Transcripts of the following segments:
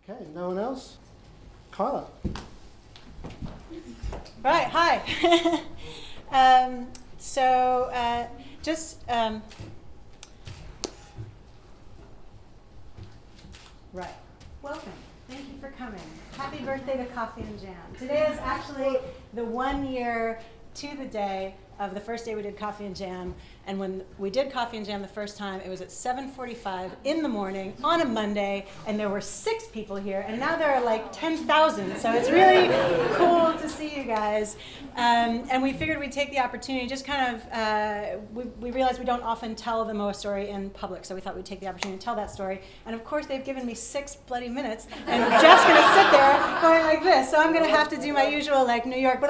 Okay, no one else? Kaila. Right, hi. Right. Welcome. Thank you for coming. Happy birthday to Coffee and Jam. Today is actually the 1 year to the day of the first day we did Coffee and Jam. And when we did Coffee and Jam the first time, it was at 7:45 in the morning on a Monday, and there were 6 people here, and now there are like 10,000. So it's really cool to see you guys. And we figured we'd take the opportunity, just kind of, we realized we don't often tell the MOA story in public, so we thought we'd take the opportunity to tell that story. And of course, they've given me 6 bloody minutes, and Jeff's gonna sit there going like this, so I'm gonna have to do my usual like New York.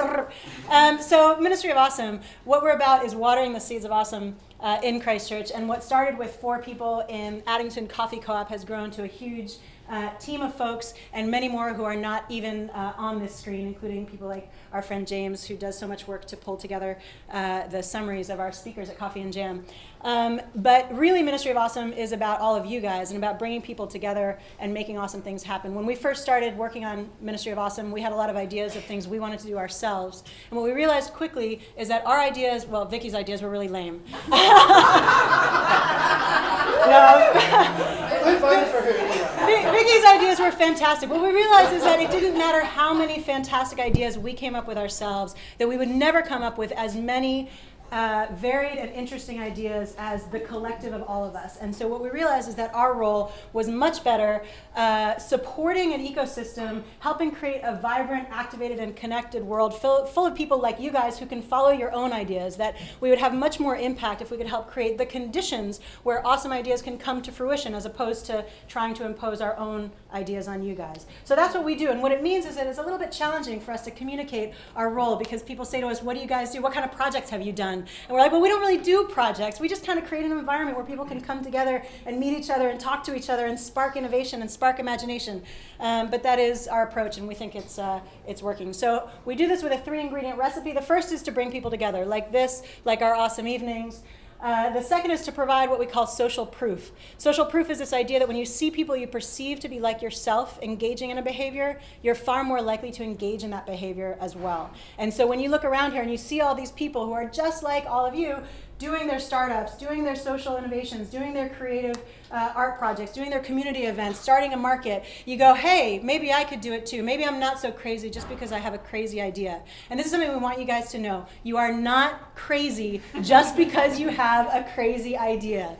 So Ministry of Awesome, what we're about is watering the seeds of awesome in Christchurch, and what started with 4 people in Addington Coffee Co-op has grown to a huge team of folks, and many more who are not even on this screen, including people like our friend James, who does so much work to pull together the summaries of our speakers at Coffee and Jam. But really, Ministry of Awesome is about all of you guys and about bringing people together and making awesome things happen. When we first started working on Ministry of Awesome, we had a lot of ideas of things we wanted to do ourselves. And what we realized quickly is that our ideas, well, Vicky's ideas were really lame. Vicky's ideas were fantastic. What we realized is that it didn't matter how many fantastic ideas we came up with ourselves, that we would never come up with as many varied and interesting ideas as the collective of all of us. And so what we realized is that our role was much better supporting an ecosystem, helping create a vibrant, activated, and connected world full of people like you guys who can follow your own ideas, that we would have much more impact if we could help create the conditions where awesome ideas can come to fruition, as opposed to trying to impose our own ideas on you guys. So that's what we do. And what it means is that it's a little bit challenging for us to communicate our role, because people say to us, what do you guys do? What kind of projects have you done? And we're like, well, we don't really do projects. We just kind of create an environment where people can come together and meet each other and talk to each other and spark innovation and spark imagination. But that is our approach, and we think it's working. So we do this with a 3-ingredient recipe. The first is to bring people together, like this, like our awesome evenings. The second is to provide what we call social proof. Social proof is this idea that when you see people you perceive to be like yourself engaging in a behavior, you're far more likely to engage in that behavior as well. And so when you look around here and you see all these people who are just like all of you, doing their startups, doing their social innovations, doing their creative art projects, doing their community events, starting a market, you go, hey, maybe I could do it too. Maybe I'm not so crazy just because I have a crazy idea. And this is something we want you guys to know. You are not crazy just because you have a crazy idea.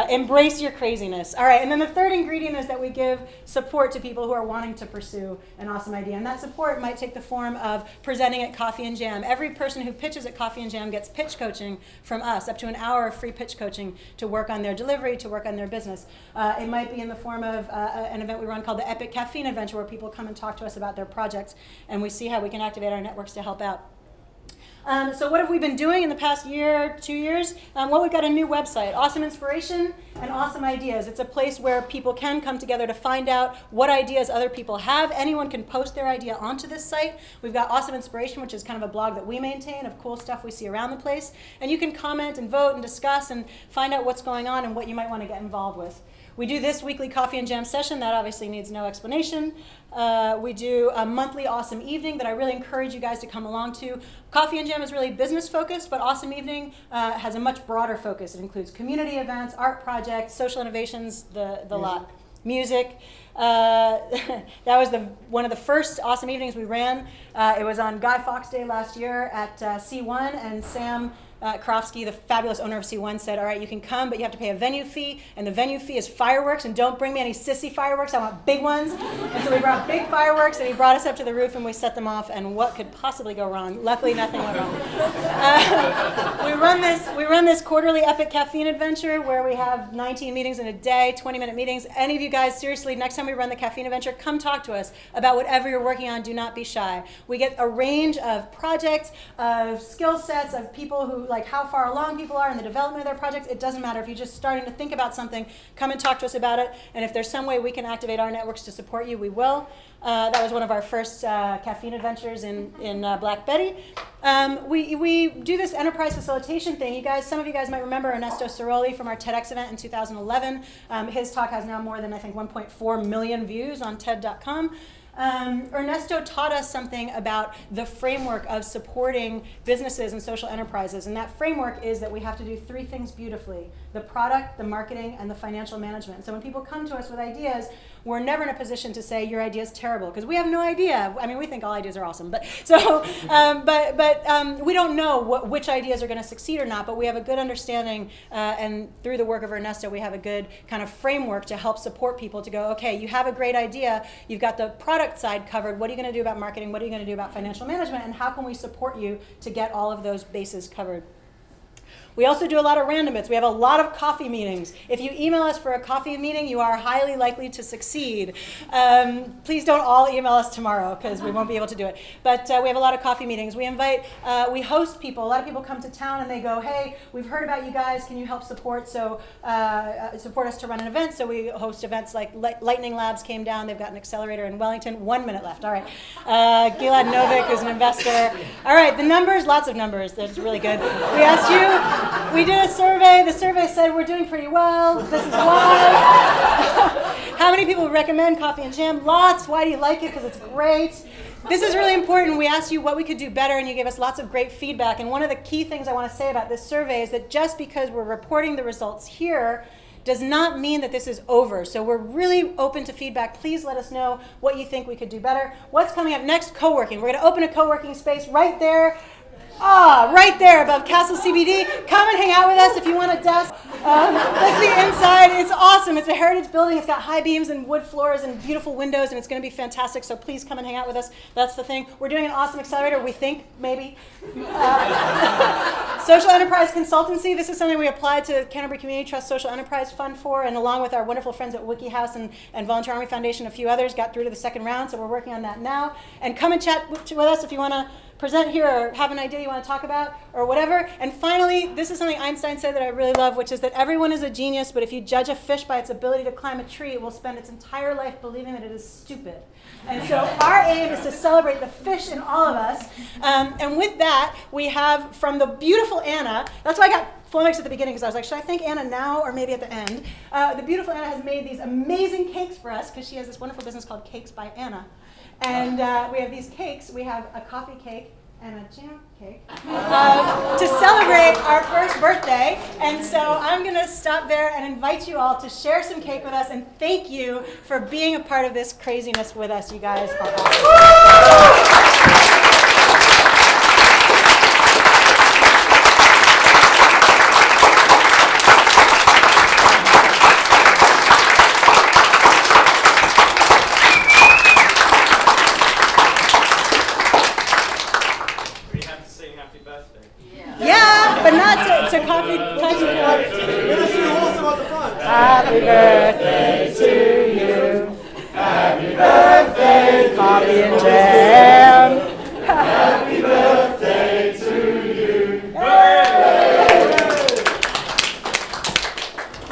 Embrace your craziness. All right, and then the third ingredient is that we give support to people who are wanting to pursue an awesome idea. And that support might take the form of presenting at Coffee and Jam. Every person who pitches at Coffee and Jam gets pitch coaching from us, up to an hour of free pitch coaching to work on their delivery, to work on their business. It might be in the form of an event we run called the Epic Caffeine Adventure, where people come and talk to us about their projects, and we see how we can activate our networks to help out. So what have we been doing in the past year, 2 years? Well, we've got a new website, Awesome Inspiration and Awesome Ideas. It's a place where people can come together to find out what ideas other people have. Anyone can post their idea onto this site. We've got Awesome Inspiration, which is kind of a blog that we maintain of cool stuff we see around the place. And you can comment and vote and discuss and find out what's going on and what you might want to get involved with. We do this weekly Coffee and Jam session. That obviously needs no explanation. We do a monthly Awesome Evening that I really encourage you guys to come along to. Coffee and Jam is really business focused, but Awesome Evening has a much broader focus. It includes community events, art projects, social innovations, the lot. Music. That was one of the first Awesome Evenings we ran. It was on Guy Fawkes Day last year at C1, and Sam Krofsky, the fabulous owner of C1, said, all right, you can come, but you have to pay a venue fee, and the venue fee is fireworks, and don't bring me any sissy fireworks, I want big ones. And so we brought big fireworks, and he brought us up to the roof, and we set them off, and what could possibly go wrong? Luckily, nothing went wrong. We run this quarterly Epic Caffeine Adventure, where we have 19 meetings in a day, 20-minute meetings. Any of you guys, seriously, next time we run the Caffeine Adventure, come talk to us about whatever you're working on. Do not be shy. We get a range of projects, of skill sets, of people who, like how far along people are in the development of their projects. It doesn't matter. If you're just starting to think about something, come and talk to us about it. And if there's some way we can activate our networks to support you, we will. That was one of our first caffeine adventures in Black Betty. We do this enterprise facilitation thing. Some of you guys might remember Ernesto Ciroli from our TEDx event in 2011. His talk has now more than, I think, 1.4 million views on TED.com. Ernesto taught us something about the framework of supporting businesses and social enterprises, and that framework is that we have to do three things beautifully: the product, the marketing, and the financial management. So when people come to us with ideas, we're never in a position to say your idea is terrible, because we have no idea. I mean, we think all ideas are awesome, but we don't know which ideas are going to succeed or not. But we have a good understanding, and through the work of Ernesto, we have a good kind of framework to help support people to go, okay, you have a great idea, you've got the product side covered. What are you going to do about marketing? What are you going to do about financial management? And how can we support you to get all of those bases covered? We also do a lot of random bits. We have a lot of coffee meetings. If you email us for a coffee meeting, you are highly likely to succeed. Please don't all email us tomorrow, because we won't be able to do it. But we have a lot of coffee meetings. We host people. A lot of people come to town and they go, hey, we've heard about you guys. Can you help support us to run an event? So we host events like Lightning Labs came down. They've got an accelerator in Wellington. 1 minute left. All right. Gilad Novik is an investor. All right, the numbers, lots of numbers. That's really good. We asked you. We did a survey. The survey said we're doing pretty well. This is why. How many people recommend Coffee and Jam? Lots. Why do you like it? Because it's great. This is really important. We asked you what we could do better, and you gave us lots of great feedback. And one of the key things I want to say about this survey is that just because we're reporting the results here does not mean that this is over. So we're really open to feedback. Please let us know what you think we could do better. What's coming up next? Co-working. We're going to open a co-working space right there. Right there above Castle CBD. Come and hang out with us if you want a desk. That's the inside. It's awesome. It's a heritage building. It's got high beams and wood floors and beautiful windows, and it's going to be fantastic. So please come and hang out with us. That's the thing. We're doing an awesome accelerator, we think, maybe. Social Enterprise Consultancy. This is something we applied to Canterbury Community Trust Social Enterprise Fund for, and along with our wonderful friends at WikiHouse and Volunteer Army Foundation, a few others got through to the second round, so we're working on that now. And come and chat with us if you want to present here or have an idea you want to talk about or whatever. And finally, this is something Einstein said that I really love, which is that everyone is a genius, but if you judge a fish by its ability to climb a tree, it will spend its entire life believing that it is stupid. And so our aim is to celebrate the fish in all of us. And with that, we have from the beautiful Anna, that's why I got flummoxed at the beginning, because I was like, should I thank Anna now or maybe at the end? The beautiful Anna has made these amazing cakes for us, because she has this wonderful business called Cakes by Anna. And we have these cakes. We have a coffee cake and a jam cake to celebrate our first birthday. And so I'm going to stop there and invite you all to share some cake with us. And thank you for being a part of this craziness with us. You guys are awesome. But not to coffee. Happy birthday to you. Happy birthday, coffee and jam. Happy birthday to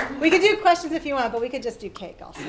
you. We could do questions if you want, but we could just do cake also.